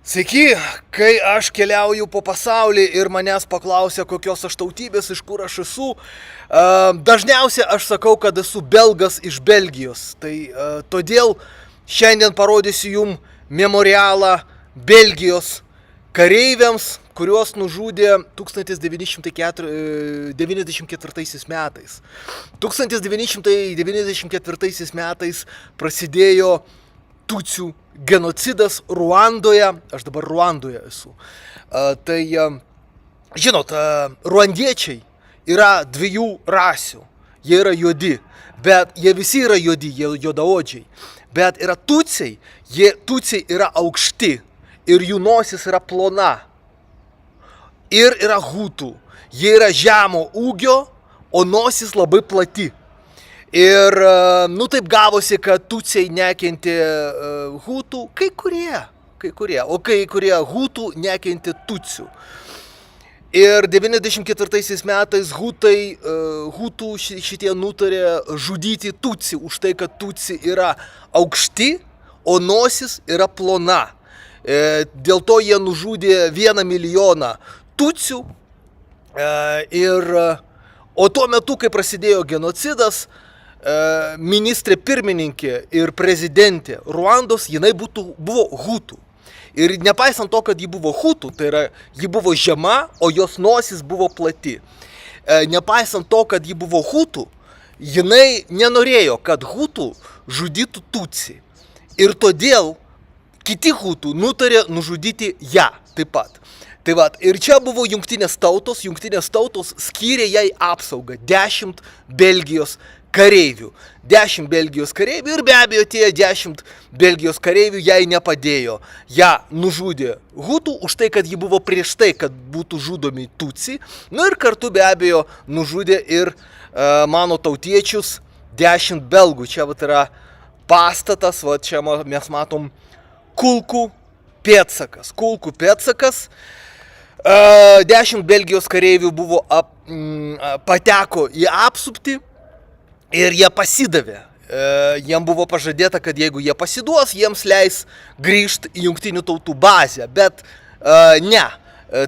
Sveiki, kai aš keliauju po pasaulį ir manęs paklausia, kokios aš tautybės, iš kur aš esu, dažniausiai aš sakau, kad esu belgas iš Belgijos. Tai todėl šiandien parodysiu jums memorialą Belgijos kareiviams, kuriuos nužudė 1994 metais. 1994 metais prasidėjo tutsių genocidas Ruandoje, aš dabar Ruandoje esu. Žinot, ruandiečiai yra dviejų rasių. Jie yra juodi, bet jie visi yra juodi, jie juodaodžiai. Bet yra tutsiai, tutsiai yra aukšti ir jų nosis yra plona. Ir yra hutų, jie yra žemo ūgio, o nosis labai plati. Ir, taip gavosi, kad tutsiai nekentė hutų, kai kurie, o kai kurie hutų nekentė tutsių. Ir 94 metais hutų šitie nutarė žudyti tutsį už tai, kad tutsį yra aukšti, o nosis yra plona. Dėl to jie nužudė 1 milijoną tutsių. O tuo metu, kai prasidėjo genocidas, ministrė pirmininkė ir prezidentė Ruandos, jinai buvo hutų. Ir nepaisant to, kad ji buvo hutų, tai yra, ji buvo žema, o jos nosis buvo plati. Nepaisant to, kad ji buvo hutų, jinai nenorėjo, kad hutų žudytų tutsį. Ir todėl kiti hutų nutarė nužudyti ją taip pat. Tai va, ir čia buvo jungtinės tautos skyrė jai apsaugą 10 Belgijos kareivių. 10 Belgijos kareivių ir be abejo tie 10 Belgijos kareivių jai nepadėjo. Ja nužudė hutų už tai, kad ji buvo prieš tai, kad būtų žudomi tutsiai. Ir kartu be abejo nužudė ir mano tautiečius 10 belgų. Čia yra pastatas, čia mes matom kulkų pėdsakas. 10 Belgijos kareivių pateko į apsuptį. Ir jie pasidavė. Jiems buvo pažadėta, kad jeigu jie pasiduos, jiems leis grįžti į jungtinių tautų bazę. Bet ne,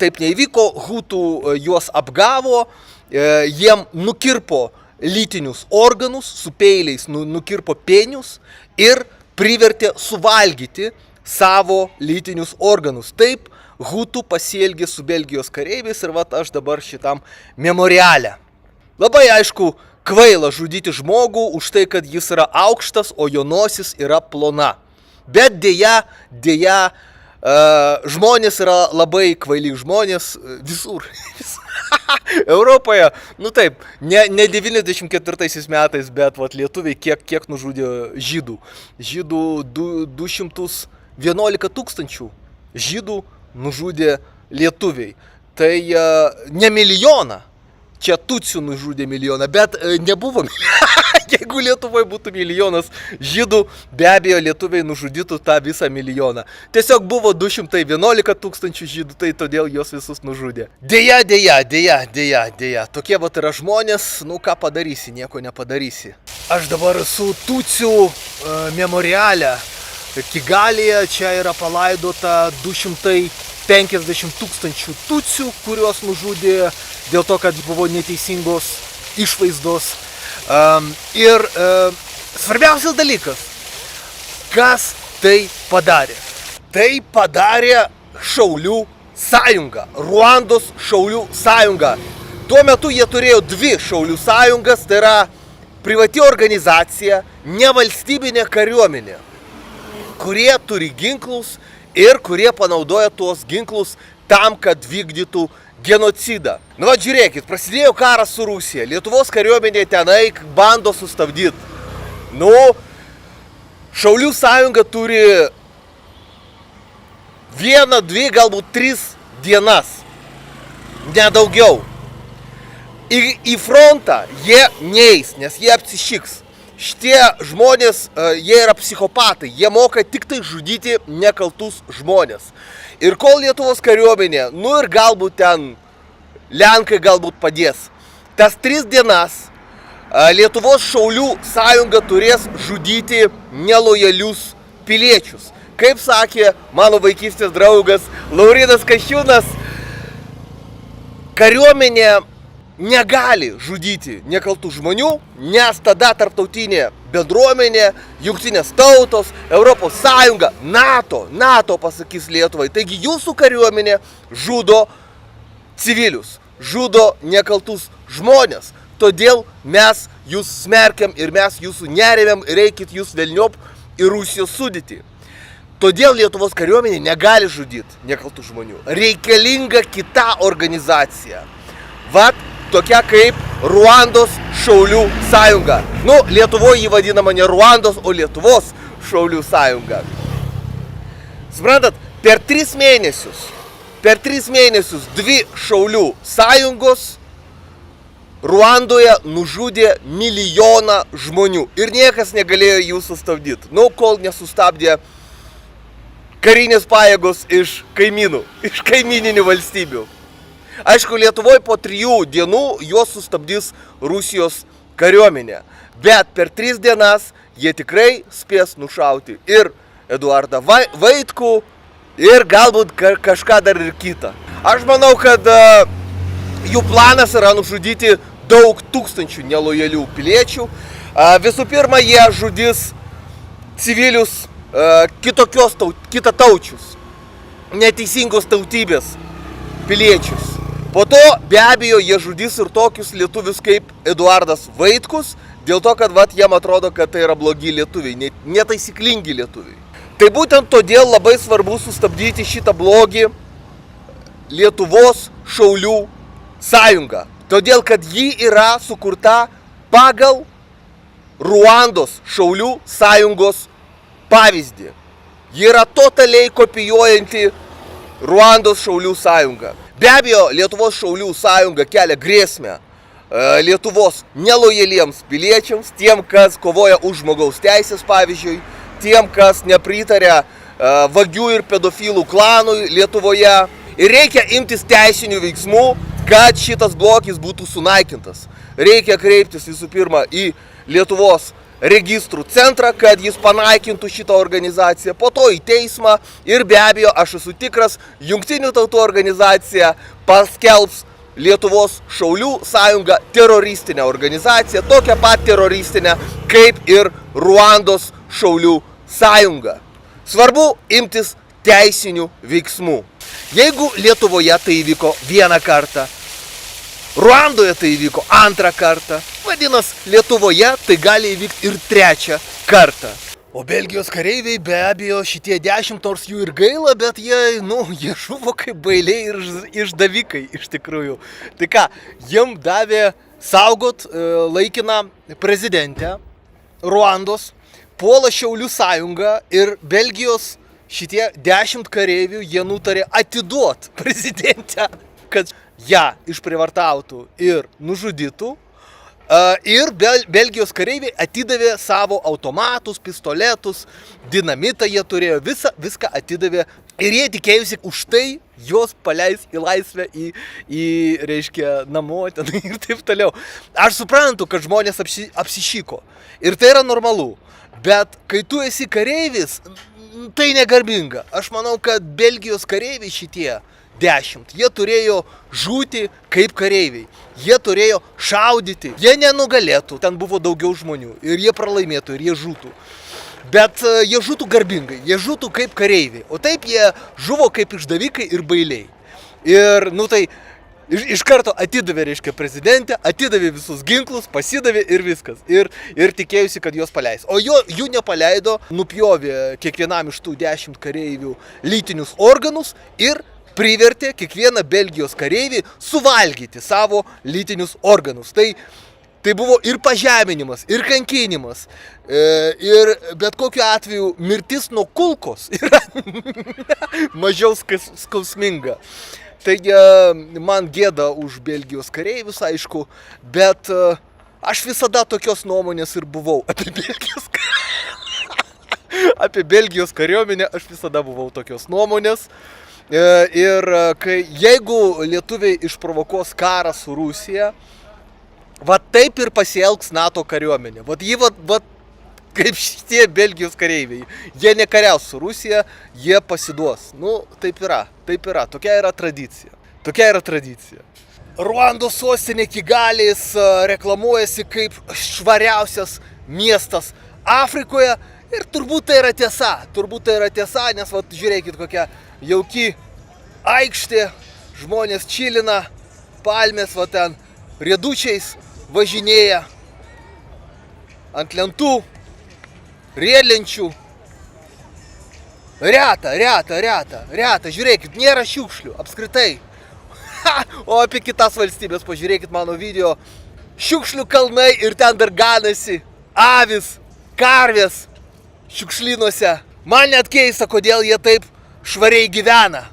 taip neįvyko, hutų juos apgavo, jiem nukirpo lytinius organus, su peiliais nukirpo penius ir privertė suvalgyti savo lytinius organus. Taip hutų pasielgė su Belgijos kareiviais ir aš dabar šitam memoriale. Labai aišku, kvaila žudyti žmogų už tai, kad jis yra aukštas, o jo nosis yra plona. Bet dėja, žmonės yra labai kvaili žmonės visur. Europoje, ne 94 metais, bet lietuviai kiek nužudė žydų. Žydų 211 tūkstančių žydų nužudė lietuviai. Tai ne milijoną. Čia tutsių nužudė milijoną, bet nebuvo. Jeigu Lietuvoje būtų milijonas žydų, be abejo lietuviai nužudytų tą visą milijoną. Tiesiog buvo 211 tūkstančių žydų, tai todėl jos visus nužudė. Deja. Tokie yra žmonės, ką padarysi, nieko nepadarysi. Aš dabar esu tutsių memoriale. Kigalyje čia yra palaidota 250 tūkstančių tutsių, kuriuos nužudė dėl to, kad buvo neteisingos išvaizdos. Ir svarbiausias dalykas, kas tai padarė? Tai padarė Šaulių sąjunga, Ruandos Šaulių sąjunga. Tuo metu jie turėjo 2 Šaulių sąjungas, tai yra privati organizacija, nevalstybinė kariuomenė, kurie turi ginklus ir kurie panaudoja tuos ginklus tam, kad vykdytų genocidą. Žiūrėkit, prasidėjo karas su Rusija. Lietuvos kariuomenė tenai bando sustabdyti. Šaulių sąjunga turi 1, 2, galbūt 3 dienas. Nedaugiau. Į frontą jie neis, nes jie apsišiks. Šitie žmonės, jie yra psichopatai, jie moka tik tai žudyti nekaltus žmonės. Ir kol Lietuvos kariuomenė, ir galbūt ten Lenkai galbūt padės. Tas 3 dienas Lietuvos Šaulių sąjunga turės žudyti nelojalius piliečius. Kaip sakė mano vaikystės draugas Laurinas Kasčiūnas, kariuomenė negali žudyti nekaltų žmonių, nes tada tarptautinė bendruomenė, Jungtinės tautos, Europos Sąjunga, NATO pasakys Lietuvai. Taigi jūsų kariuomenė žudo civilius, žudo nekaltus žmonės. Todėl mes jūs smerkiam ir mes jūsų neremiam, reikit jūs velniop į Rusijos sudėtį. Todėl Lietuvos kariuomenė negali žudyti nekaltų žmonių. Reikalinga kita organizacija. Vat tokia kaip Ruandos šaulių sąjunga. Lietuvoje jį vadinama ne Ruandos, o Lietuvos šaulių sąjunga. Suprantat, per 3 mėnesius 2 šaulių sąjungos Ruandoje nužudė 1 milijoną žmonių. Ir niekas negalėjo jų sustabdyti. Kol nesustabdė karinės pajėgos iš kaimininių valstybių. Aišku, Lietuvoje po 3 dienų juos sustabdys Rusijos kariuomenė. Bet per 3 dienas jie tikrai spės nušauti ir Eduardą Vaitkų, ir galbūt kažką dar ir kitą. Aš manau, kad jų planas yra nužudyti daug tūkstančių nelojalių piliečių. Visų pirma, jie žudys civilius kitataučius, neteisingos tautybės piliečius. Po to be abejo jie žudys ir tokius lietuvius kaip Eduardas Vaitkus, dėl to, kad jiem atrodo, kad tai yra blogi lietuviai, netaisyklingi lietuviai. Tai būtent todėl labai svarbu sustabdyti šitą blogį Lietuvos šaulių sąjungą. Todėl, kad ji yra sukurta pagal Ruandos šaulių sąjungos pavyzdį. Ji yra totaliai kopijuojanti Ruandos šaulių sąjungą. Be abejo, Lietuvos šaulių sąjunga kelia grėsmę Lietuvos nelojaliems piliečiams, tiem, kas kovoja už žmogaus teisės, pavyzdžiui, tiem, kas nepritaria vagių ir pedofilų klanui Lietuvoje. Ir reikia imtis teisinių veiksmų, kad šitas blogis būtų sunaikintas. Reikia kreiptis visų pirma į Lietuvos registrų centrą, kad jis panaikintų šitą organizaciją, po to į teismą ir be abejo, aš esu tikras, Jungtinių tautų organizacija paskelbs Lietuvos šaulių sąjungą teroristinę organizaciją, tokią pat teroristinę kaip ir Ruandos šaulių sąjunga. Svarbu imtis teisinių veiksmų. Jeigu Lietuvoje tai įvyko 1 kartą, Ruandoje tai įvyko 2 kartą, vadinasi, Lietuvoje tai gali įvykti ir 3 kartą. O Belgijos kareiviai be abejo šitie 10, nors jų ir gaila, bet jie žuvo kaip bailiai ir išdavikai iš tikrųjų. Tai ką, jiem davė saugot laikiną prezidentę Ruandos, puola šaulių sąjungą ir Belgijos šitie 10 kareivių jie nutarė atiduoti prezidentę, kad ją išprievartautų ir nužudytų. Ir Belgijos kareiviai atidavė savo automatus, pistoletus, dinamitą jie turėjo, viską atidavė. Ir jie tikėjusi už tai juos paleis į laisvę, reiškia, namo ten ir taip toliau. Aš suprantu, kad žmonės apsišyko. Ir tai yra normalu. Bet kai tu esi kareivis, tai negarbinga. Aš manau, kad Belgijos kareiviai šitie 10, jie turėjo žūti kaip kareiviai. Jie turėjo šaudyti. Jie nenugalėtų, ten buvo daugiau žmonių. Ir jie pralaimėtų, ir jie žūtų. Bet jie žūtų garbingai, jie žūtų kaip kareiviai. O taip jie žuvo kaip išdavikai ir bailiai. Ir, tai iš karto atidavė, reiškia, prezidentę, atidavė visus ginklus, pasidavė ir viskas. Ir tikėjusi, kad juos paleis. O jų nepaleido, nupjovė kiekvienam iš tų 10 kareivių lytinius organus ir privertė kiekvieną Belgijos kareivį suvalgyti savo lytinius organus. Tai buvo ir pažeminimas, ir kankinimas. Ir bet kokiu atveju mirtis nuo kulkos yra mažiau skausminga. Taigi man gėda už Belgijos kareivius, aišku, bet aš visada tokios nuomonės ir buvau apie Belgijos kariuomenę, aš visada buvau tokios nuomonės. Ir jeigu lietuviai išprovokuos karą su Rusija, taip ir pasielgs NATO kariuomenė. kaip šitie Belgijos kareiviai. Jie nekariaus su Rusija, jie pasiduos. Nu, taip yra. Tokia yra tradicija. Ruandos sostinė Kigalis reklamuojasi kaip švariausias miestas Afrikoje ir turbūt tai yra tiesa, nes vat, žiūrėkit kokia jauki aikštė, žmonės čilina, palmės va ten riedučiais važinėja, ant lentų, riedlenčių. Reta, žiūrėkit, nėra šiukšlių, apskritai. O apie kitas valstybės pažiūrėkit mano video. Šiukšlių kalnai ir ten dar ganasi avis, karvės šiukšlynuose. Man net keista, kodėl jie taip švariai gyvena.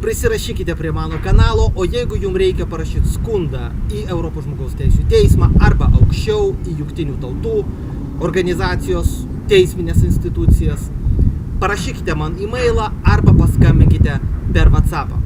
Prisirašykite prie mano kanalo, o jeigu jums reikia parašyti skundą į Europos žmogaus teisių teismą arba aukščiau į Jungtinių tautų organizacijos teisminės institucijas, parašykite man e-mailą arba paskambinkite per WhatsAppą.